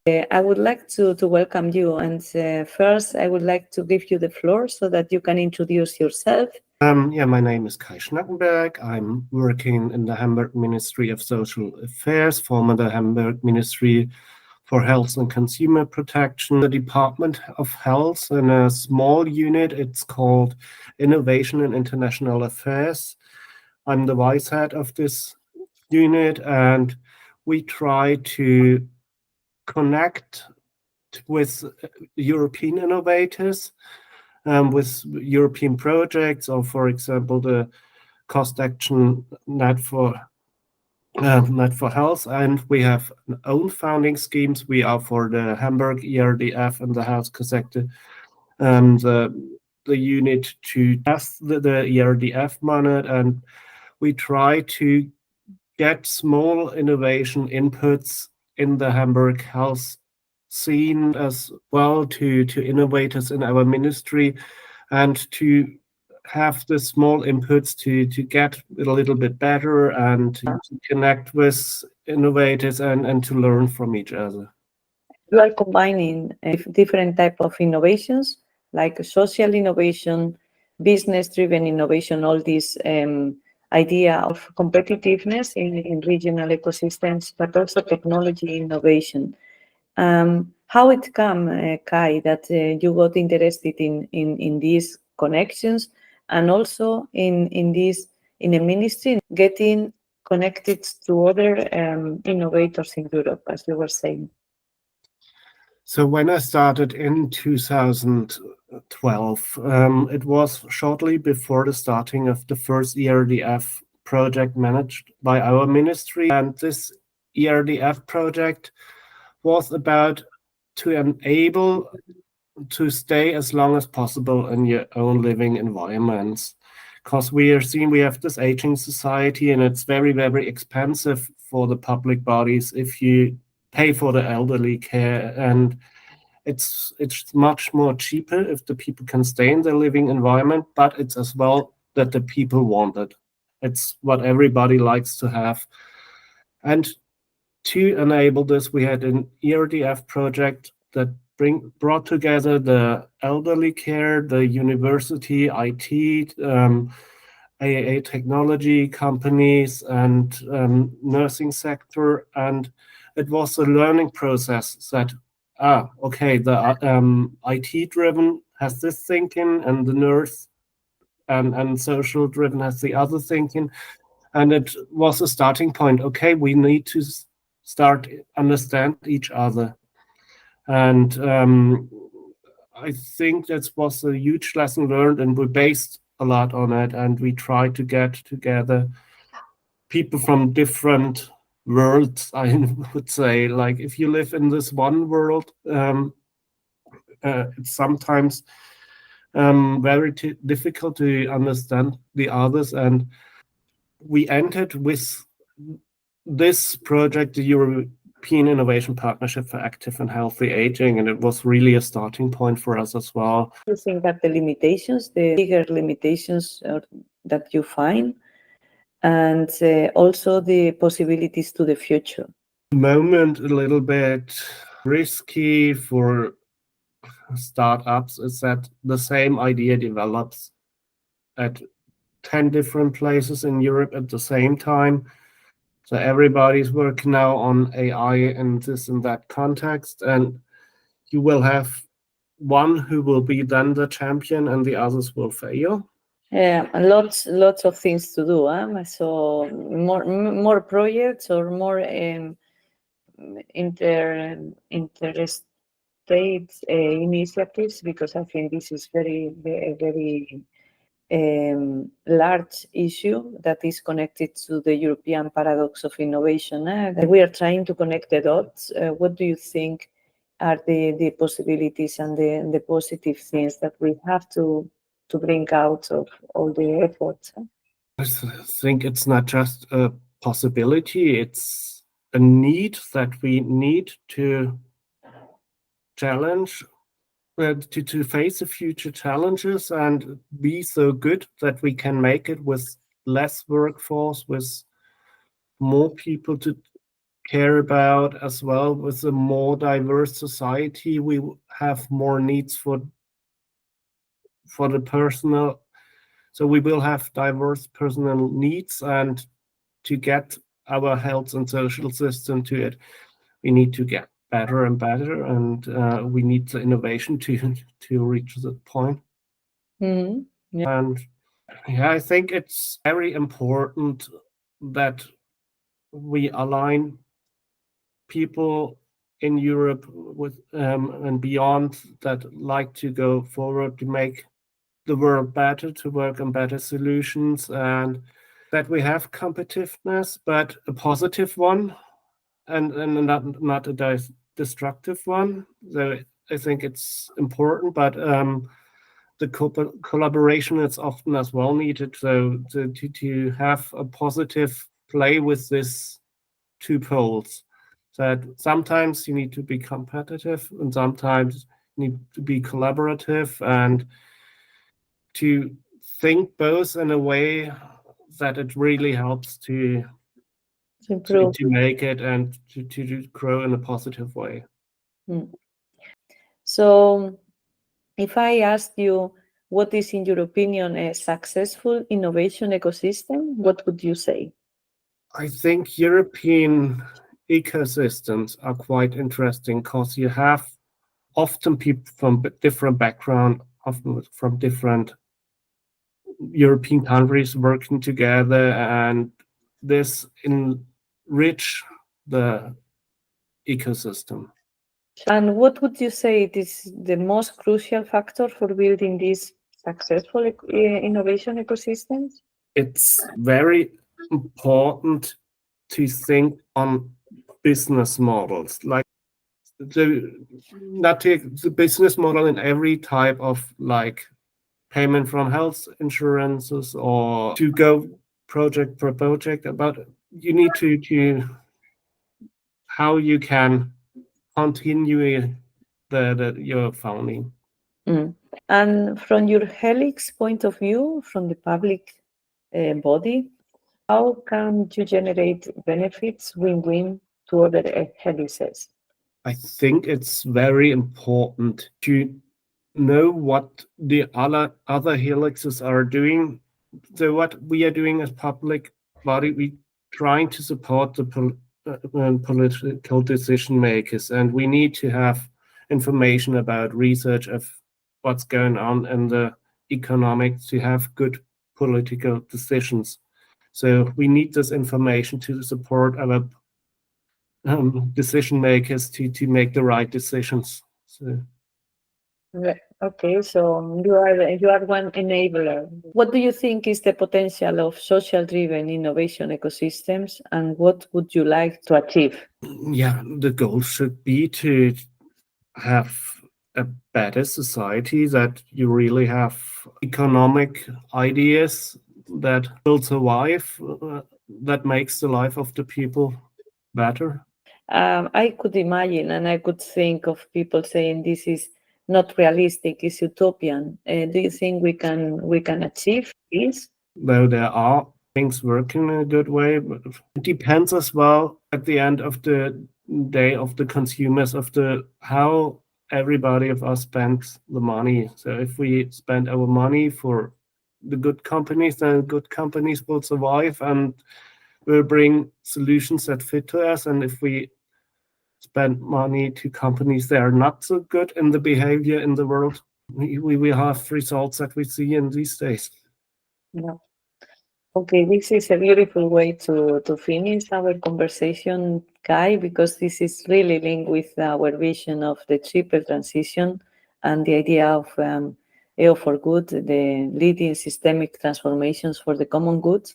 I would like to welcome you, and first I would like to give you the floor so that you can introduce yourself. My name is Schnackenberg. I'm working in the Hamburg Ministry of Social Affairs, former the Hamburg Ministry for Health and Consumer Protection, the Department of Health, in a small unit. It's called Innovation and International Affairs. I'm the vice head of this unit, and we try to connect with European innovators, with European projects, or for example, the Cost Action Net for Health, and we have own funding schemes. We are for the Hamburg ERDF and the healthcare sector, the unit to test the ERDF money, and we try to get small innovation inputs in the Hamburg health scene as well to innovators in our ministry, and to have the small inputs to get a little bit better and to connect with innovators and to learn from each other. You are combining different type of innovations, like social innovation, business-driven innovation, all this idea of competitiveness in regional ecosystems, but also technology innovation. How it come, Kai, that you got interested in these connections, and also in a ministry getting connected to other innovators in Europe, as you were saying? So when I started in 2012, it was shortly before the starting of the first ERDF project managed by our ministry. And this ERDF project was about to enable to stay as long as possible in your own living environments. Because we have this aging society, and it's very, very expensive for the public bodies if you pay for the elderly care, and it's much more cheaper if the people can stay in their living environment, but it's as well that the people want it. It's what everybody likes to have. And to enable this, we had an ERDF project that brought together the elderly care, the university, IT, AAA technology companies, and nursing sector. And it was a learning process that, okay, the IT driven has this thinking, and the nurse and social driven has the other thinking. And it was a starting point. Okay, we need to start understand each other. And I think that was a huge lesson learned, and we based a lot on it, and we tried to get together people from different worlds, I would say. Like, if you live in this one world, it's sometimes very difficult to understand the others. And we entered with this project, the European Innovation Partnership for Active and Healthy Aging, and it was really a starting point for us as well. You think that the limitations, the bigger limitations that you find, and also the possibilities to the future? At the moment, a little bit risky for startups is that the same idea develops at 10 different places in Europe at the same time. So everybody's working now on AI in this and that context, and you will have one who will be then the champion and the others will fail. Yeah, lots of things to do. So more projects or more interstate initiatives, because I think this is very large issue that is connected to the European paradox of innovation. We are trying to connect the dots. What do you think are the possibilities and the positive things that we have to bring out of all the efforts? I think it's not just a possibility, it's a need that we need to challenge, to face the future challenges and be so good that we can make it with less workforce, with more people to care about as well. With a more diverse society, we have more needs for the personal. So we will have diverse personal needs, and to get our health and social system to it, we need to get better and better, and we need the innovation to reach that point. Mhm. Yeah. And yeah, I think it's very important that we align people in Europe with and beyond that like to go forward to make the world better, to work on better solutions, and that we have competitiveness, but a positive one, and not a destructive one. So I think it's important, but the collaboration is often as well needed. So to have a positive play with this two poles. That sometimes you need to be competitive and sometimes you need to be collaborative, and to think both in a way that it really helps to Improve. make it and to grow in a positive way. So, if I asked you what is, in your opinion, a successful innovation ecosystem, what would you say? I think European ecosystems are quite interesting because you have often people from different background, often from different European countries working together, and this enrich the ecosystem. And what would you say it is the most crucial factor for building these successful innovation ecosystems? It's very important to think on business models, like the business model in every type of like payment from health insurances, or to go project per project, about you need to how you can continue your founding. And from your Helix point of view, from the public body, how can you generate benefits win-win to other helices? I think it's very important to know what the other helixes are doing. So what we are doing as public body, we trying to support the political decision makers, and we need to have information about research of what's going on in the economics to have good political decisions. So we need this information to support our decision makers to make the right decisions. So Okay, so you are one enabler. What do you think is the potential of social-driven innovation ecosystems, and what would you like to achieve? yeah, the goal should be to have a better society, that you really have economic ideas that will survive, that makes the life of the people better. I could imagine, and I could think of people saying this is not realistic, it's utopian. Do you think we can achieve this? Though there are things working in a good way, but it depends as well at the end of the day of the consumers, of the how everybody of us spends the money. So if we spend our money for the good companies, then good companies will survive and will bring solutions that fit to us. And if we spend money to companies that are not so good in the behavior in the world, we will have results that we see in these days. No. Okay, this is a beautiful way to finish our conversation, Kai, because this is really linked with our vision of the triple transition and the idea of Eoh-for-Good, the leading systemic transformations for the common good.